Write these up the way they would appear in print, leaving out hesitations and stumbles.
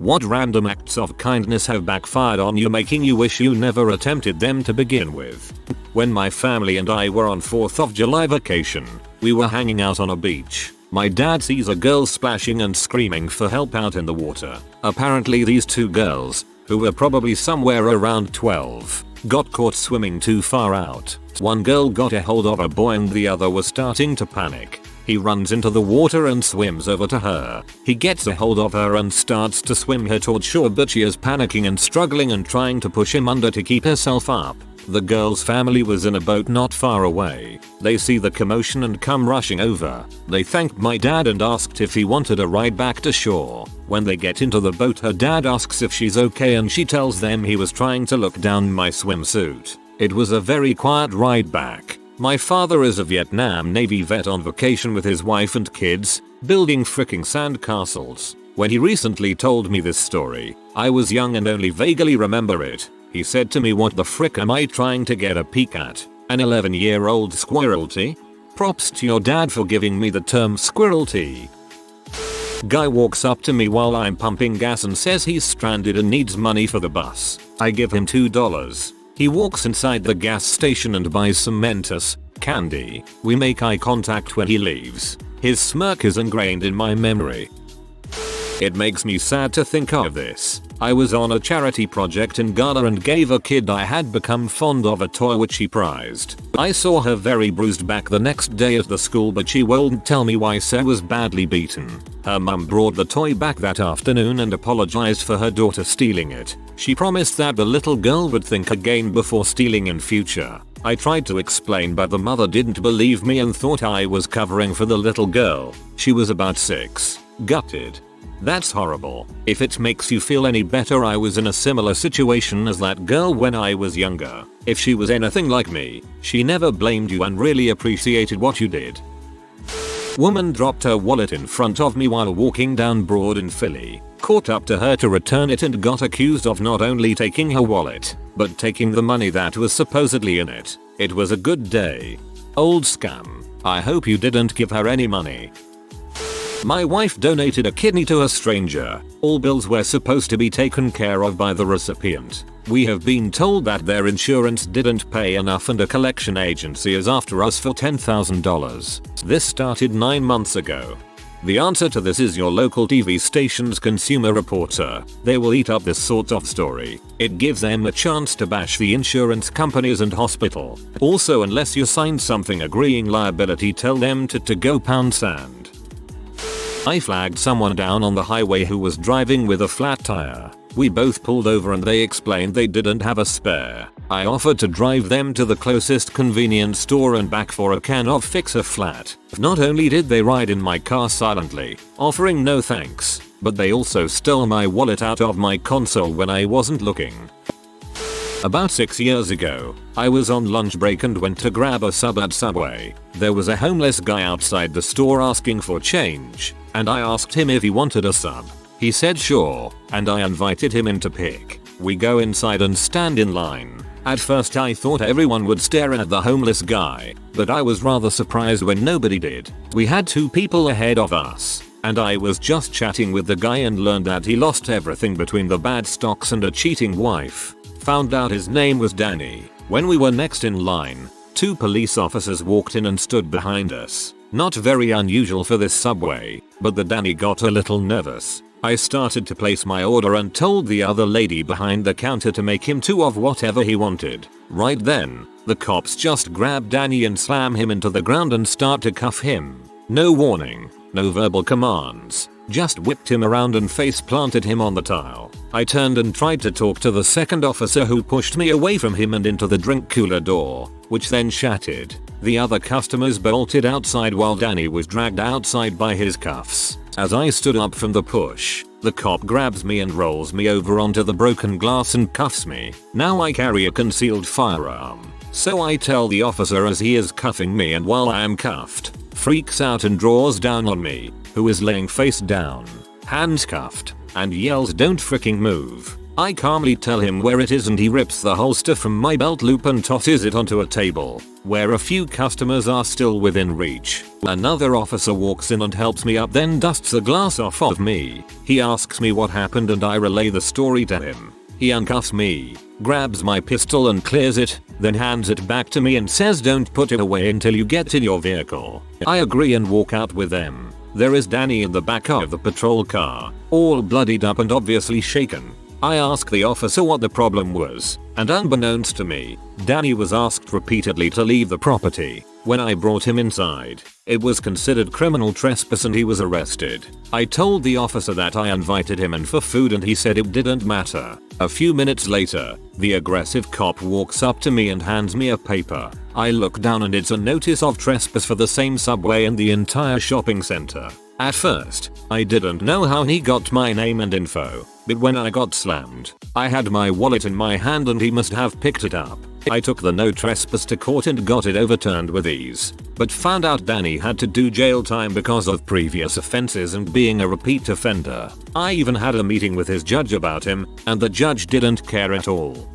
What random acts of kindness have backfired on you, making you wish you never attempted them to begin with? When my family and I were on 4th of July vacation, we were hanging out on a beach. My dad sees a girl splashing and screaming for help out in the water. Apparently these two girls, who were probably somewhere around 12, got caught swimming too far out. One girl got a hold of a boy and the other was starting to panic. He runs into the water and swims over to her. He gets a hold of her and starts to swim her toward shore, but she is panicking and struggling and trying to push him under to keep herself up. The girl's family was in a boat not far away. They see the commotion and come rushing over. They thanked my dad and asked if he wanted a ride back to shore. When they get into the boat, her dad asks if she's okay and she tells them he was trying to look down my swimsuit. It was a very quiet ride back. My father is a Vietnam Navy vet on vacation with his wife and kids, building fricking sand castles. When he recently told me this story, I was young and only vaguely remember it. He said to me, "What the frick am I trying to get a peek at? An 11-year-old squirrelty?" Props to your dad for giving me the term squirrelty. Guy walks up to me while I'm pumping gas and says he's stranded and needs money for the bus. I give him $2. He walks inside the gas station and buys some Mentos candy. We make eye contact when he leaves. His smirk is ingrained in my memory. It makes me sad to think of this. I was on a charity project in Ghana and gave a kid I had become fond of a toy which he prized. I saw her very bruised back the next day at the school, but she wouldn't tell me why Sarah was badly beaten. Her mum brought the toy back that afternoon and apologized for her daughter stealing it. She promised that the little girl would think again before stealing in future. I tried to explain, but the mother didn't believe me and thought I was covering for the little girl. She was about 6. Gutted. That's horrible. If it makes you feel any better, I was in a similar situation as that girl when I was younger. If she was anything like me, she never blamed you and really appreciated what you did. Woman dropped her wallet in front of me while walking down Broad in Philly. Caught up to her to return it and got accused of not only taking her wallet, but taking the money that was supposedly in it. It was a good day. Old scam. I hope you didn't give her any money. My wife donated a kidney to a stranger. All bills were supposed to be taken care of by the recipient. We have been told that their insurance didn't pay enough and a collection agency is after us for $10,000. This started 9 months ago. The answer to this is your local TV station's consumer reporter. They will eat up this sort of story. It gives them a chance to bash the insurance companies and hospital. Also, unless you signed something agreeing liability, tell them to go pound sand. I flagged someone down on the highway who was driving with a flat tire. We both pulled over and they explained they didn't have a spare. I offered to drive them to the closest convenience store and back for a can of Fix-A-Flat. Not only did they ride in my car silently, offering no thanks, but they also stole my wallet out of my console when I wasn't looking. About 6 years ago, I was on lunch break and went to grab a sub at Subway. There was a homeless guy outside the store asking for change, and I asked him if he wanted a sub. He said sure, and I invited him in to pick. We go inside and stand in line. At first I thought everyone would stare at the homeless guy, but I was rather surprised when nobody did. We had 2 people ahead of us, and I was just chatting with the guy and learned that he lost everything between the bad stocks and a cheating wife. Found out his name was Danny. When we were next in line, 2 police officers walked in and stood behind us. Not very unusual for this Subway, but the Danny got a little nervous. I started to place my order and told the other lady behind the counter to make him 2 of whatever he wanted. Right then, the cops just grab Danny and slam him into the ground and start to cuff him. No warning, no verbal commands, just whipped him around and face planted him on the tile. I turned and tried to talk to the second officer, who pushed me away from him and into the drink cooler door, which then shattered. The other customers bolted outside while Danny was dragged outside by his cuffs. As I stood up from the push, the cop grabs me and rolls me over onto the broken glass and cuffs me. Now I carry a concealed firearm, so I tell the officer as he is cuffing me, and while I am cuffed, freaks out and draws down on me, who is laying face down, hands cuffed, and yells, "Don't freaking move." I calmly tell him where it is and he rips the holster from my belt loop and tosses it onto a table, where a few customers are still within reach. Another officer walks in and helps me up, then dusts the glass off of me. He asks me what happened and I relay the story to him. He uncuffs me, grabs my pistol and clears it, then hands it back to me and says don't put it away until you get in your vehicle. I agree and walk out with them. There is Danny in the back of the patrol car, all bloodied up and obviously shaken. I ask the officer what the problem was, and unbeknownst to me, Danny was asked repeatedly to leave the property. When I brought him inside, it was considered criminal trespass and he was arrested. I told the officer that I invited him in for food and he said it didn't matter. A few minutes later, the aggressive cop walks up to me and hands me a paper. I look down and it's a notice of trespass for the same subway in the entire shopping center. At first, I didn't know how he got my name and info, but when I got slammed, I had my wallet in my hand and he must have picked it up. I took the no trespass to court and got it overturned with ease, but found out Danny had to do jail time because of previous offenses and being a repeat offender. I even had a meeting with his judge about him, and the judge didn't care at all.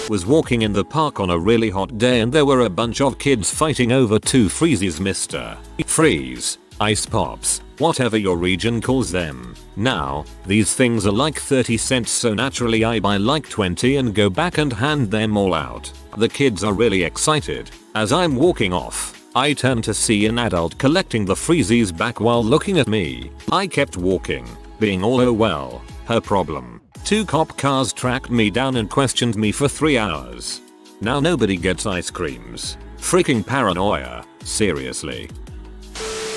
Was walking in the park on a really hot day and there were a bunch of kids fighting over two freezes. Mr. Freeze. Ice pops, whatever your region calls them. Now, these things are like 30 cents, so naturally I buy like 20 and go back and hand them all out. The kids are really excited. As I'm walking off, I turn to see an adult collecting the freezies back while looking at me. I kept walking, being all oh well, her problem. 2 cop cars tracked me down and questioned me for 3 hours. Now nobody gets ice creams. Freaking paranoia, seriously.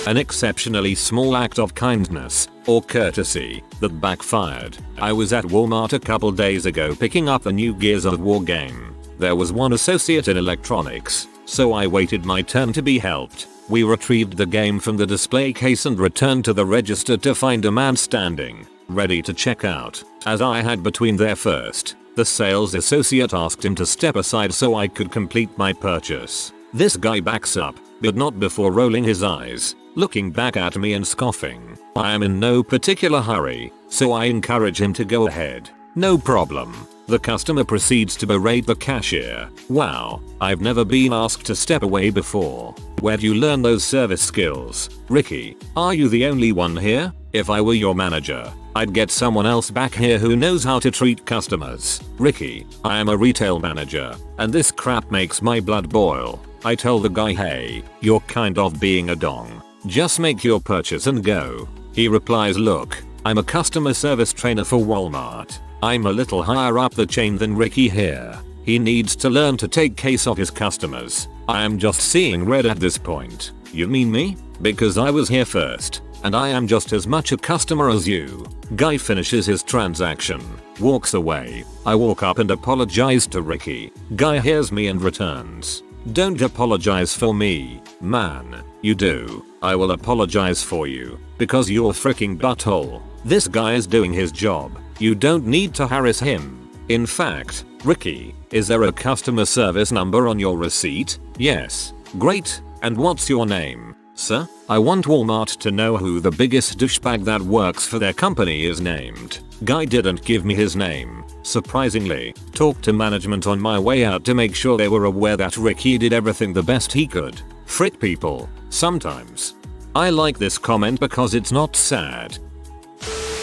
An exceptionally small act of kindness, or courtesy, that backfired. I was at Walmart a couple days ago picking up the new Gears of War game. There was one associate in electronics, so I waited my turn to be helped. We retrieved the game from the display case and returned to the register to find a man standing, ready to check out. As I had between there first, the sales associate asked him to step aside so I could complete my purchase. This guy backs up, but not before rolling his eyes, looking back at me and scoffing. I am in no particular hurry, so I encourage him to go ahead. No problem. The customer proceeds to berate the cashier. Wow, I've never been asked to step away before. Where'd you learn those service skills? Ricky, are you the only one here? If I were your manager, I'd get someone else back here who knows how to treat customers. Ricky, I am a retail manager, and this crap makes my blood boil. I tell the guy, hey, you're kind of being a dong. Just make your purchase and go. He replies, look, I'm a customer service trainer for Walmart. I'm a little higher up the chain than Ricky here. He needs to learn to take case of his customers. I am just seeing red at this point. You mean me? Because I was here first, and I am just as much a customer as you. Guy finishes his transaction, walks away. I walk up and apologize to Ricky. Guy hears me and returns. Don't apologize for me, man. You do. I will apologize for you, because you're freaking butthole. This guy is doing his job. You don't need to harass him. In fact, Ricky, is there a customer service number on your receipt? Yes. Great. And what's your name, sir? I want Walmart to know who the biggest douchebag that works for their company is named. Guy didn't give me his name. Surprisingly, talked to management on my way out to make sure they were aware that Ricky did everything the best he could. Frick people, sometimes. I like this comment because it's not sad.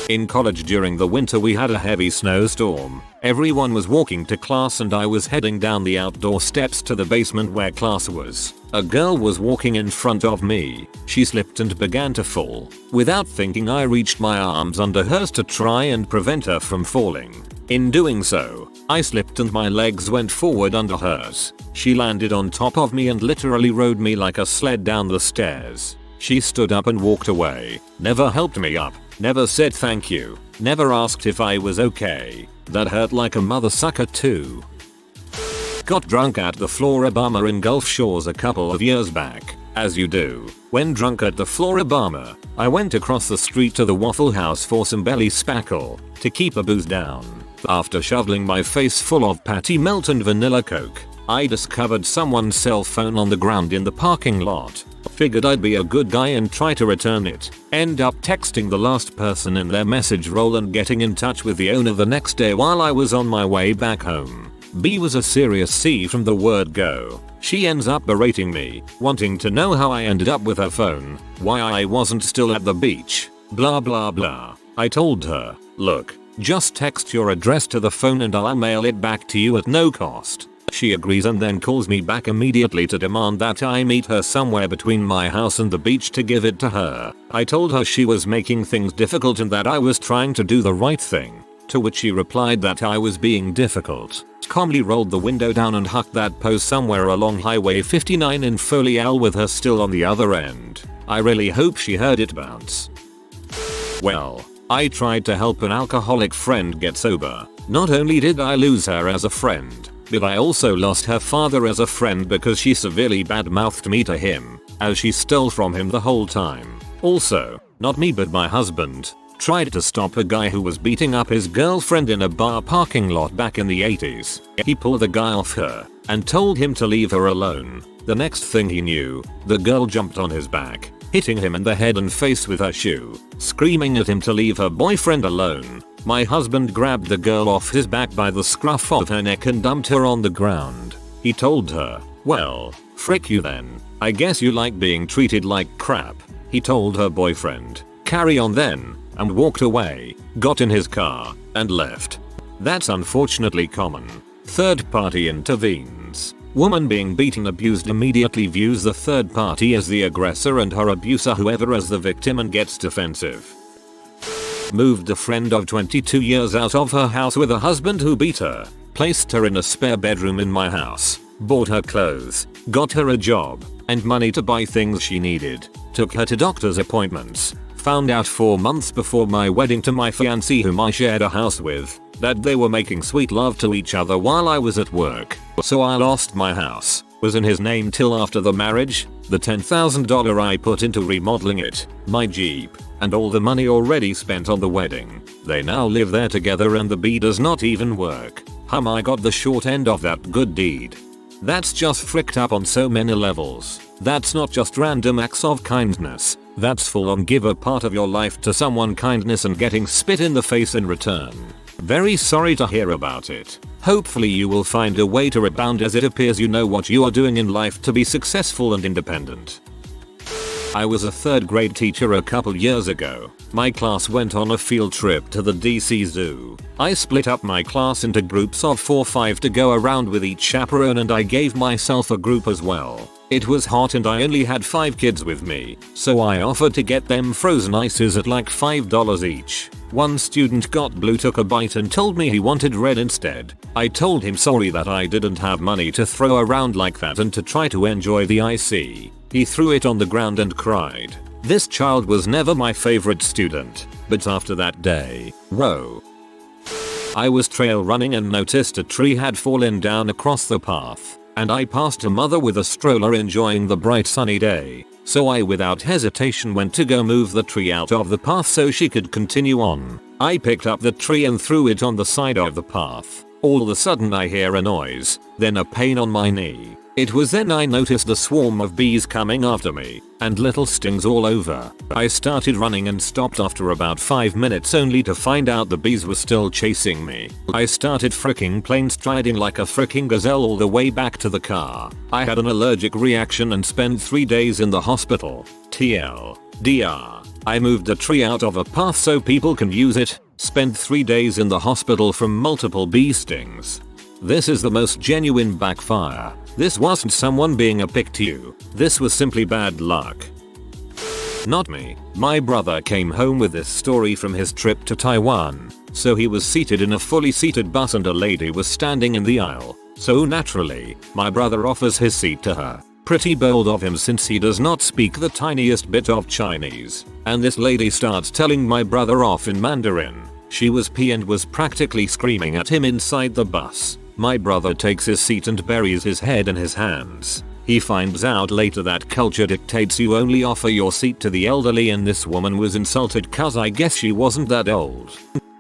In college during the winter we had a heavy snowstorm. Everyone was walking to class and I was heading down the outdoor steps to the basement where class was. A girl was walking in front of me. She slipped and began to fall. Without thinking I reached my arms under hers to try and prevent her from falling. In doing so, I slipped and my legs went forward under hers. She landed on top of me and literally rode me like a sled down the stairs. She stood up and walked away. Never helped me up. Never said thank you. Never asked if I was okay. That hurt like a mother sucker too. Got drunk at the Floribama in Gulf Shores a couple of years back. As you do. When drunk at the Floribama, I went across the street to the Waffle House for some belly spackle to keep a booze down. After shoveling my face full of patty melt and vanilla coke, I discovered someone's cell phone on the ground in the parking lot. Figured I'd be a good guy and try to return it. End up texting the last person in their message roll and getting in touch with the owner the next day while I was on my way back home. B was a serious C from the word go. She ends up berating me, wanting to know how I ended up with her phone, why I wasn't still at the beach, blah blah blah. I told her, look, just text your address to the phone and I'll mail it back to you at no cost. She agrees and then calls me back immediately to demand that I meet her somewhere between my house and the beach to give it to her. I told her she was making things difficult and that I was trying to do the right thing, to which she replied that I was being difficult. Calmly rolled the window down and hucked that post somewhere along Highway 59 in Folial with her still on the other end. I really hope she heard it bounce. Well, I tried to help an alcoholic friend get sober. Not only did I lose her as a friend, but I also lost her father as a friend because she severely badmouthed me to him, as she stole from him the whole time. Also, not me but my husband, tried to stop a guy who was beating up his girlfriend in a bar parking lot back in the 80s. He pulled the guy off her and told him to leave her alone. The next thing he knew, the girl jumped on his back, hitting him in the head and face with her shoe, screaming at him to leave her boyfriend alone. My husband grabbed the girl off his back by the scruff of her neck and dumped her on the ground. He told her, well, frick you then. I guess you like being treated like crap. He told her boyfriend, carry on then, and walked away, got in his car, and left. That's unfortunately common. Third party intervenes. Woman being beaten abused immediately views the third party as the aggressor and her abuser whoever as the victim and gets defensive. Moved a friend of 22 years out of her house with a husband who beat her, placed her in a spare bedroom in my house, bought her clothes, got her a job, and money to buy things she needed, took her to doctor's appointments. Found out 4 months before my wedding to my fiancé whom I shared a house with, that they were making sweet love to each other while I was at work. So I lost my house, was in his name till after the marriage, the $10,000 I put into remodeling it, my Jeep, and all the money already spent on the wedding. They now live there together and the B does not even work. I got the short end of that good deed. That's just fricked up on so many levels. That's not just random acts of kindness. That's full on give a part of your life to someone kindness and getting spit in the face in return. Very sorry to hear about it. Hopefully you will find a way to rebound as it appears you know what you are doing in life to be successful and independent. I was a 3rd grade teacher a couple years ago. My class went on a field trip to the DC Zoo. I split up my class into groups of 4-5 to go around with each chaperone and I gave myself a group as well. It was hot and I only had 5 kids with me, so I offered to get them frozen ices at like $5 each. One student got blue, took a bite and told me he wanted red instead. I told him sorry that I didn't have money to throw around like that and to try to enjoy the icy. He threw it on the ground and cried. This child was never my favorite student, but after that day, I was trail running and noticed a tree had fallen down across the path, and I passed a mother with a stroller enjoying the bright sunny day, so I without hesitation went to go move the tree out of the path so she could continue on. I picked up the tree and threw it on the side of the path. All of a sudden I hear a noise, then a pain on my knee. It was then I noticed a swarm of bees coming after me, and little stings all over. I started running and stopped after about 5 minutes only to find out the bees were still chasing me. I started fricking plane striding like a fricking gazelle all the way back to the car. I had an allergic reaction and spent 3 days in the hospital. TLDR. I moved the tree out of a path so people can use it, spent 3 days in the hospital from multiple bee stings. This is the most genuine backfire. This wasn't someone being a pick to you. This was simply bad luck. Not me. My brother came home with this story from his trip to Taiwan. So he was seated in a fully seated bus and a lady was standing in the aisle. So naturally, my brother offers his seat to her. Pretty bold of him since he does not speak the tiniest bit of Chinese. And this lady starts telling my brother off in Mandarin. She was pee and was practically screaming at him inside the bus. My brother takes his seat and buries his head in his hands. He finds out later that culture dictates you only offer your seat to the elderly and this woman was insulted cause I guess she wasn't that old.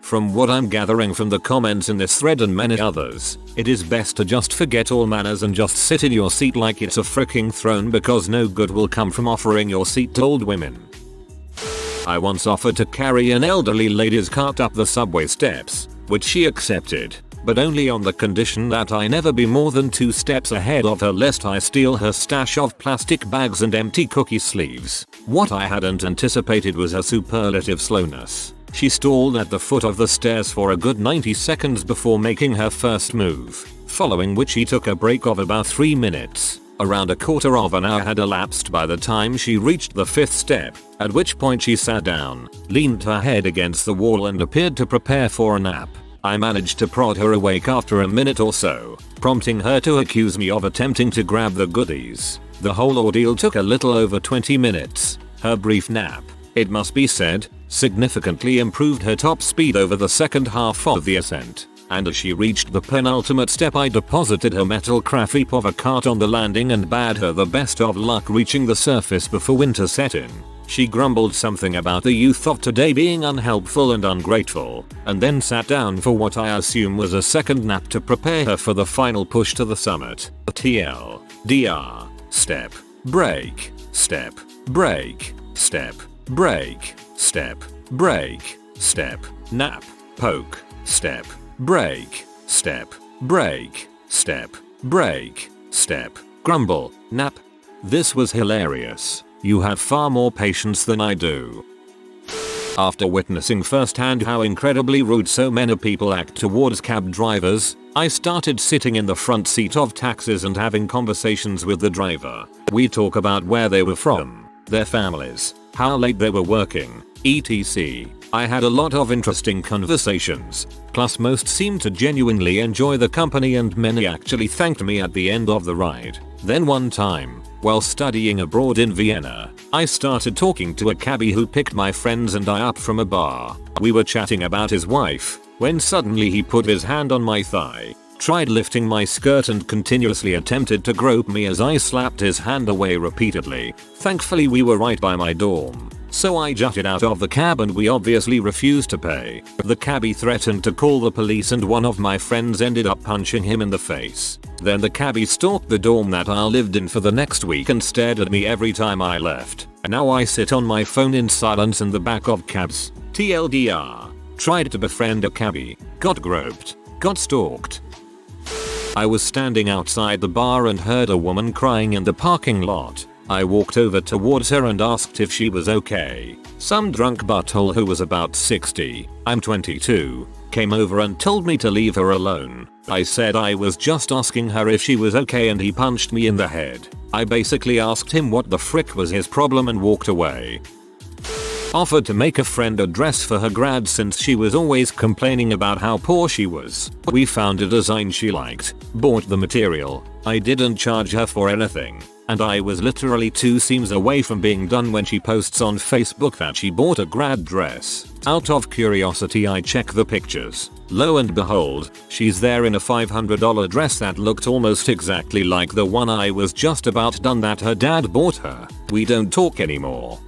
From what I'm gathering from the comments in this thread and many others, it is best to just forget all manners and just sit in your seat like it's a freaking throne, because no good will come from offering your seat to old women. I once offered to carry an elderly lady's cart up the subway steps, which she accepted, but only on the condition that I never be more than 2 steps ahead of her lest I steal her stash of plastic bags and empty cookie sleeves. What I hadn't anticipated was her superlative slowness. She stalled at the foot of the stairs for a good 90 seconds before making her first move, following which she took a break of about 3 minutes. Around a quarter of an hour had elapsed by the time she reached the 5th step, at which point she sat down, leaned her head against the wall and appeared to prepare for a nap. I managed to prod her awake after a minute or so, prompting her to accuse me of attempting to grab the goodies. The whole ordeal took a little over 20 minutes. Her brief nap, it must be said, significantly improved her top speed over the second half of the ascent, and as she reached the penultimate step I deposited her metal crap heap of a cart on the landing and bade her the best of luck reaching the surface before winter set in. She grumbled something about the youth of today being unhelpful and ungrateful, and then sat down for what I assume was a second nap to prepare her for the final push to the summit. TL, DR, step, break, step, break, step, break, step, break, step, nap, poke, step, break, step, break, step, break, step, grumble, nap. This was hilarious. You have far more patience than I do. After witnessing firsthand how incredibly rude so many people act towards cab drivers, I started sitting in the front seat of taxis and having conversations with the driver. We talk about where they were from, their families, how late they were working, etc. I had a lot of interesting conversations, plus most seemed to genuinely enjoy the company and many actually thanked me at the end of the ride. Then one time, while studying abroad in Vienna, I started talking to a cabbie who picked my friends and I up from a bar. We were chatting about his wife, when suddenly he put his hand on my thigh, tried lifting my skirt and continuously attempted to grope me as I slapped his hand away repeatedly. Thankfully we were right by my dorm, so I jutted out of the cab and we obviously refused to pay. The cabbie threatened to call the police and one of my friends ended up punching him in the face. Then the cabbie stalked the dorm that I lived in for the next week and stared at me every time I left. Now I sit on my phone in silence in the back of cabs. TLDR. Tried to befriend a cabbie, got groped, got stalked. I was standing outside the bar and heard a woman crying in the parking lot. I walked over towards her and asked if she was okay. Some drunk butthole who was about 60, I'm 22, came over and told me to leave her alone. I said I was just asking her if she was okay and he punched me in the head. I basically asked him what the frick was his problem and walked away. Offered to make a friend a dress for her grad since she was always complaining about how poor she was. We found a design she liked, bought the material. I didn't charge her for anything, and I was literally 2 seams away from being done when she posts on Facebook that she bought a grad dress. Out of curiosity I check the pictures. Lo and behold, she's there in a $500 dress that looked almost exactly like the one I was just about done that her dad bought her. We don't talk anymore.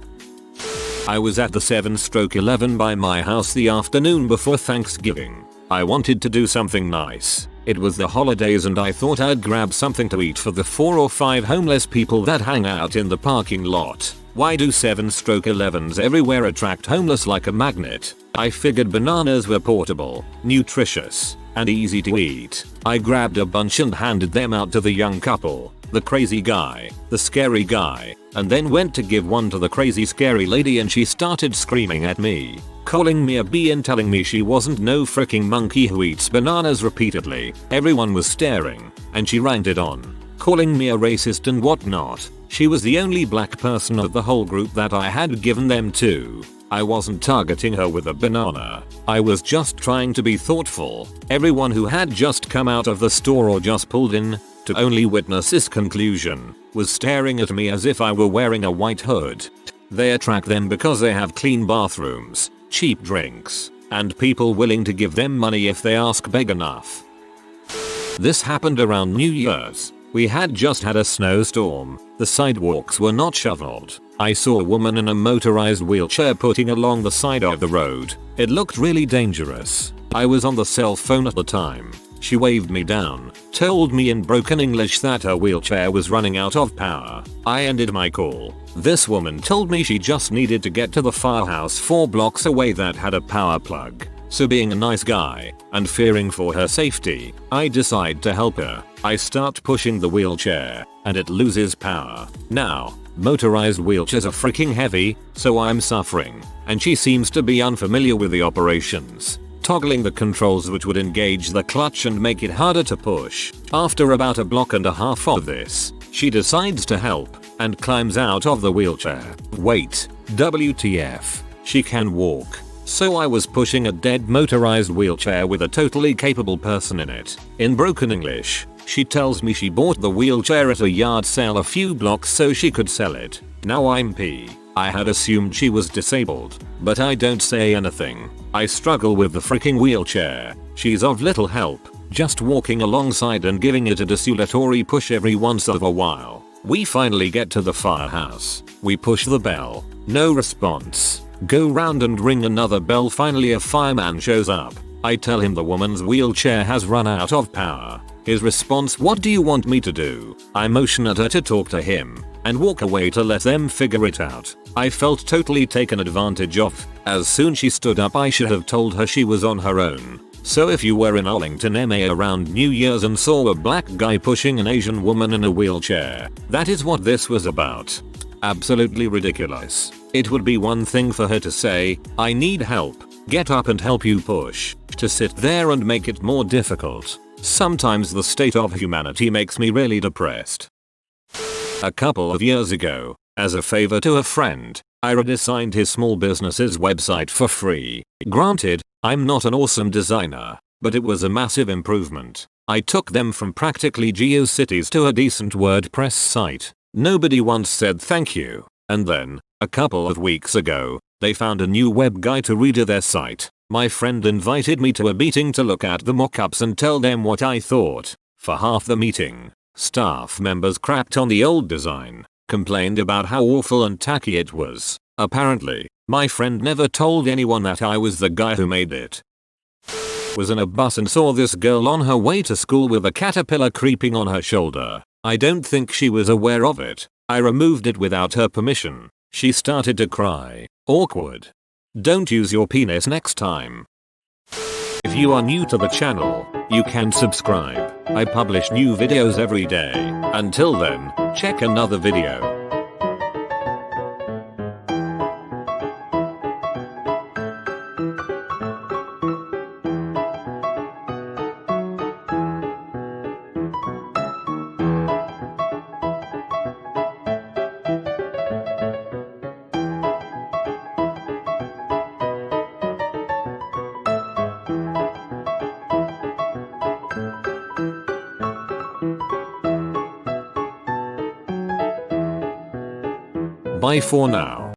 I was at the 7/11 by my house the afternoon before Thanksgiving. I wanted to do something nice. It was the holidays and I thought I'd grab something to eat for the 4 or 5 homeless people that hang out in the parking lot. Why do 7/11s everywhere attract homeless like a magnet? I figured bananas were portable, nutritious, and easy to eat. I grabbed a bunch and handed them out to the young couple, the crazy guy, the scary guy, and then went to give one to the crazy scary lady and she started screaming at me, calling me a bee and telling me she wasn't no freaking monkey who eats bananas repeatedly. Everyone was staring, and she ranked it on, calling me a racist and whatnot. She was the only black person of the whole group that I had given them to. I wasn't targeting her with a banana. I was just trying to be thoughtful. Everyone who had just come out of the store or just pulled in to only witness this conclusion was staring at me as if I were wearing a white hood. They attract them because they have clean bathrooms, cheap drinks, and people willing to give them money if they ask big enough. This happened around New Year's. We had just had a snowstorm. The sidewalks were not shoveled. I saw a woman in a motorized wheelchair putting along the side of the road. It looked really dangerous. I was on the cell phone at the time. She waved me down, told me in broken English that her wheelchair was running out of power. I ended my call. This woman told me she just needed to get to the firehouse 4 blocks away that had a power plug. So being a nice guy, and fearing for her safety, I decide to help her. I start pushing the wheelchair, and it loses power. Now, motorized wheelchairs are freaking heavy, so I'm suffering, and she seems to be unfamiliar with the operations. Toggling the controls which would engage the clutch and make it harder to push. After about a block and a half of this, she decides to help, and climbs out of the wheelchair. Wait, WTF, she can walk. So I was pushing a dead motorized wheelchair with a totally capable person in it. In broken English, she tells me she bought the wheelchair at a yard sale a few blocks so she could sell it. Now I'm P. I had assumed she was disabled, but I don't say anything. I struggle with the freaking wheelchair. She's of little help, just walking alongside and giving it a desultory push every once in a while. We finally get to the firehouse. We push the bell. No response. Go round and ring another bell. Finally a fireman shows up. I tell him the woman's wheelchair has run out of power. His response, "What do you want me to do?" I motion at her to talk to him, and walk away to let them figure it out. I felt totally taken advantage of. As soon she stood up I should have told her she was on her own. So if you were in Arlington, MA around New Year's and saw a black guy pushing an Asian woman in a wheelchair, that is what this was about. Absolutely ridiculous. It would be one thing for her to say, "I need help, get up and help you push," to sit there and make it more difficult. Sometimes the state of humanity makes me really depressed. A couple of years ago, as a favor to a friend, I redesigned his small business's website for free. Granted, I'm not an awesome designer, but it was a massive improvement. I took them from practically GeoCities to a decent WordPress site. Nobody once said thank you. And then, a couple of weeks ago, they found a new web guy to redo their site. My friend invited me to a meeting to look at the mockups and tell them what I thought. For half the meeting, staff members crapped on the old design, complained about how awful and tacky it was. Apparently, my friend never told anyone that I was the guy who made it. Was in a bus and saw this girl on her way to school with a caterpillar creeping on her shoulder. I don't think she was aware of it. I removed it without her permission. She started to cry. Awkward. Don't use your penis next time. If you are new to the channel, you can subscribe. I publish new videos every day. Until then, check another video. Bye for now.